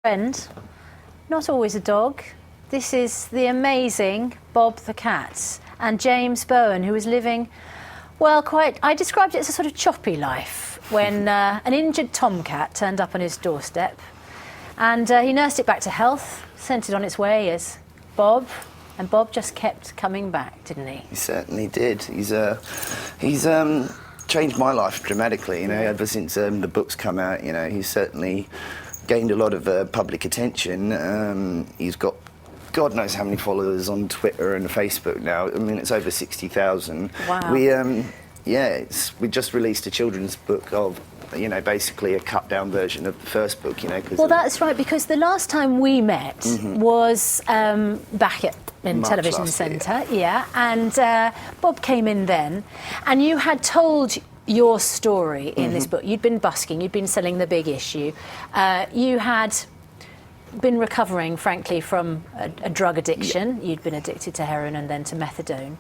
friend, not always a dog. This is the amazing Bob the cat and James Bowen, who was living, well, I described it as a sort of choppy life when an injured tomcat turned up on his doorstep, and he nursed it back to health, sent it on its way as Bob, and Bob just kept coming back, didn't he? He certainly did. He's changed my life dramatically, ever since the book's come out. He's certainly gained a lot of public attention. He's got God knows how many followers on Twitter and Facebook now. I mean, it's over 60,000. Wow. We just released a children's book of, basically a cut-down version of the first book, Well, that's right, because the last time we met was back in March Television last Centre, and Bob came in then, and you had told your story in this book. You'd been busking, you'd been selling the big issue, you had been recovering, frankly, from a drug addiction. You'd been addicted to heroin and then to methadone.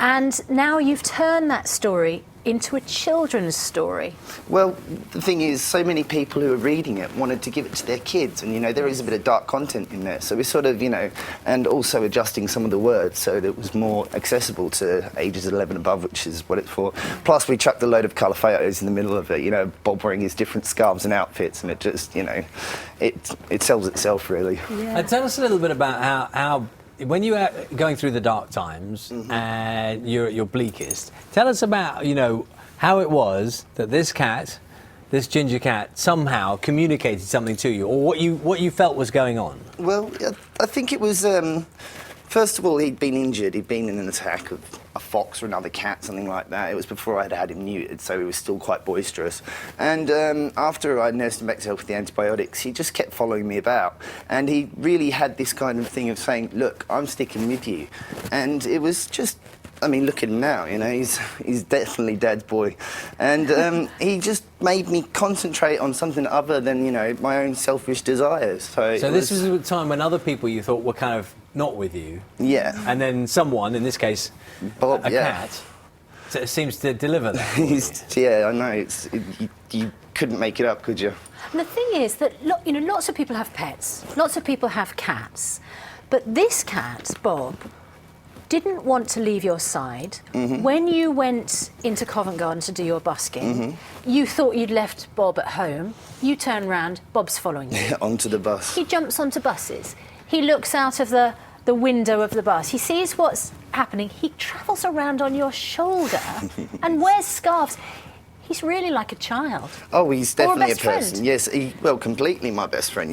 And now you've turned that story into a children's story. Well, the thing is, so many people who are reading it wanted to give it to their kids, and there is a bit of dark content in there, so we're sort of, and also adjusting some of the words so that it was more accessible to ages 11 above, which is what it's for. Plus, we chucked a load of colour photos in the middle of it, Bob wearing his different scarves and outfits, and it just, it sells itself, really. Yeah. Tell us a little bit about how when you are going through the dark times and you're at your bleakest, tell us about, how it was that this ginger cat, somehow communicated something to you, or what you felt was going on. Well, I think it was, first of all, he'd been injured. He'd been in an attack of a fox or another cat, something like that. It was before I'd had him neutered, so he was still quite boisterous. And after I nursed him back to health with the antibiotics, he just kept following me about. And he really had this kind of thing of saying, look, I'm sticking with you. And it was just, look at him now, he's definitely Dad's boy. And he just made me concentrate on something other than, my own selfish desires. So this was a time when other people you thought were kind of not with you. Yeah. And then someone, in this case, Bob, a cat, seems to deliver that. I know. You couldn't make it up, could you? And the thing is that, lots of people have pets, lots of people have cats, but this cat, Bob, didn't want to leave your side. When you went into Covent Garden to do your busking, you thought you'd left Bob at home. You turn round, Bob's following you. Onto the bus. He jumps onto buses. He looks out of the window of the bus. He sees what's happening. He travels around on your shoulder and wears scarves. He's really like a child. Oh, he's definitely a person. Friend. Yes, completely my best friend.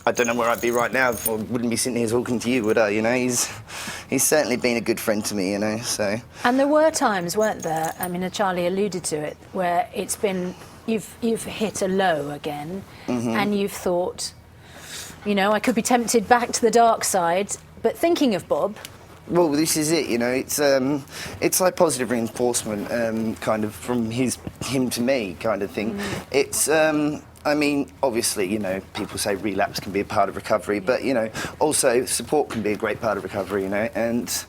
I don't know where I'd be right now if I wouldn't be sitting here talking to you, would I? He's certainly been a good friend to me, so. And there were times, weren't there? Charlie alluded to it, where it's been you've hit a low again, and you've thought, I could be tempted back to the dark side. But thinking of Bob. Well, this is it. It's like positive reinforcement, kind of from him to me, kind of thing. It's. Obviously, people say relapse can be a part of recovery, but, also support can be a great part of recovery, and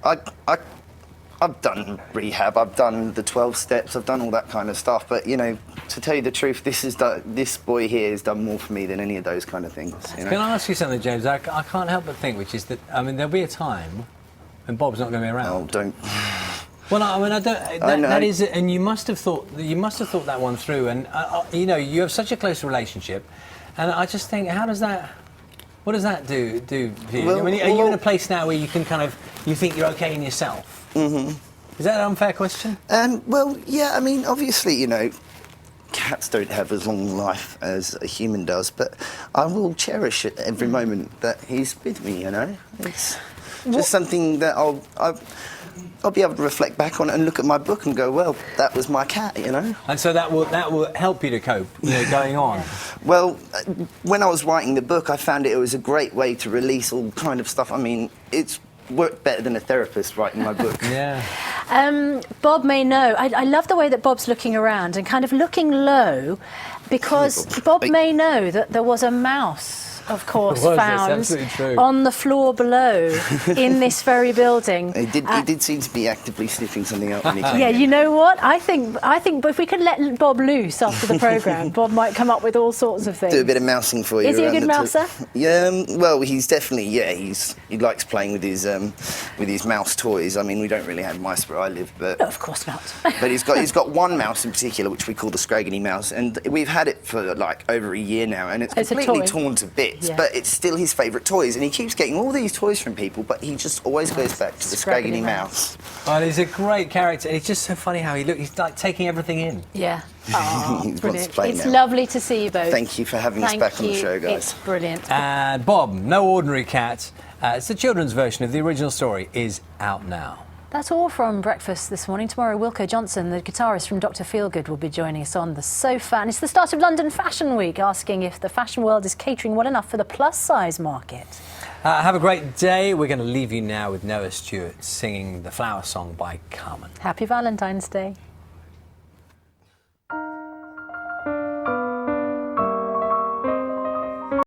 I've done rehab, I've done the 12 steps, I've done all that kind of stuff, but, to tell you the truth, this boy here has done more for me than any of those kind of things. Can I ask you something, James? I can't help but think, which is that, there'll be a time when Bob's not going to be around. Oh, don't... Well, I don't. That is, and you must have thought that one through. And you have such a close relationship, and I just think, what does that do for you? Well, are you in a place now where you can you think you're okay in yourself? Is that an unfair question? Well, yeah. Obviously, cats don't have as long life as a human does, but I will cherish it every moment that he's with me. It's just something that I'll be able to reflect back on it and look at my book and go, well, that was my cat, And so that will help you to cope, going on. Well, when I was writing the book, I found it was a great way to release all kind of stuff. It's worked better than a therapist writing my book. Yeah. Bob may know. I love the way that Bob's looking around and kind of looking low, because Bob may know that there was a mouse of course, Was, that's found absolutely true. on the floor below in this very building. He did seem to be actively sniffing something up when he came Yeah, in. you know what? I think if we could let Bob loose after the programme, Bob might come up with all sorts of things. Do a bit of mousing for you. Is he a around good the mouser? Yeah, well, he's definitely, he likes playing with his mouse toys. I mean, we don't really have mice where I live, but... No, of course not. But he's got one mouse in particular, which we call the Scraggly Mouse, and we've had it for like over a year now, and it's It's a completely toy. torn to bits. Yeah. But it's still his favourite toys, and he keeps getting all these toys from people, but he just always goes back to the Scraggly Scraggly Mouse. Mouse. Well, he's a great character. It's just so funny how he's like taking everything in. Yeah. He Oh, wants to brilliant. play It's now. lovely to see you both. Thank you for having us Thank back on the you. show, guys. It's brilliant. And Bob, no ordinary cat. It's the children's version of the original story, is out now. That's all from Breakfast this morning. Tomorrow, Wilco Johnson, the guitarist from Dr. Feelgood, will be joining us on the sofa. And it's the start of London Fashion Week, asking if the fashion world is catering well enough for the plus-size market. Have a great day. We're going to leave you now with Noah Stewart singing the Flower Song by Carmen. Happy Valentine's Day.